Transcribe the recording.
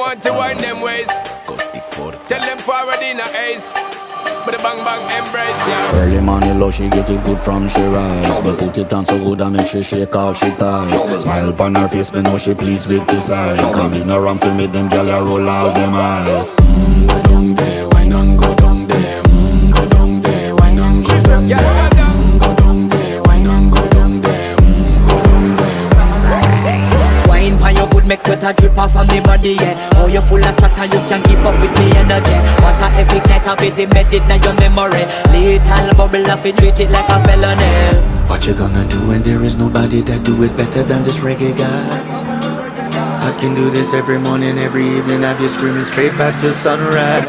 want to wind them ways. Tell them forward in a ace. But the bang bang embrace, yeah. Early morning love, she get it good from she rise. But put it on so good I make she shake all she ties. Smile upon her face, but know she pleased with this eyes. Come in around to make them gyal a roll out them eyes. Go down there, wine and go down there. Go down there, wine and go down there. Go down there, wine and go down there. Go down there. Wine for your good make sweat a drip off of me body, yeah. Oh, you full of chat and you can keep up with me energy. What a epic night of it, embedded in your memory. Little bubble of it, treat it like a felony. What you gonna do when there is nobody that do it better than this reggae guy? I can do this every morning, every evening, have you screaming straight back to sunrise.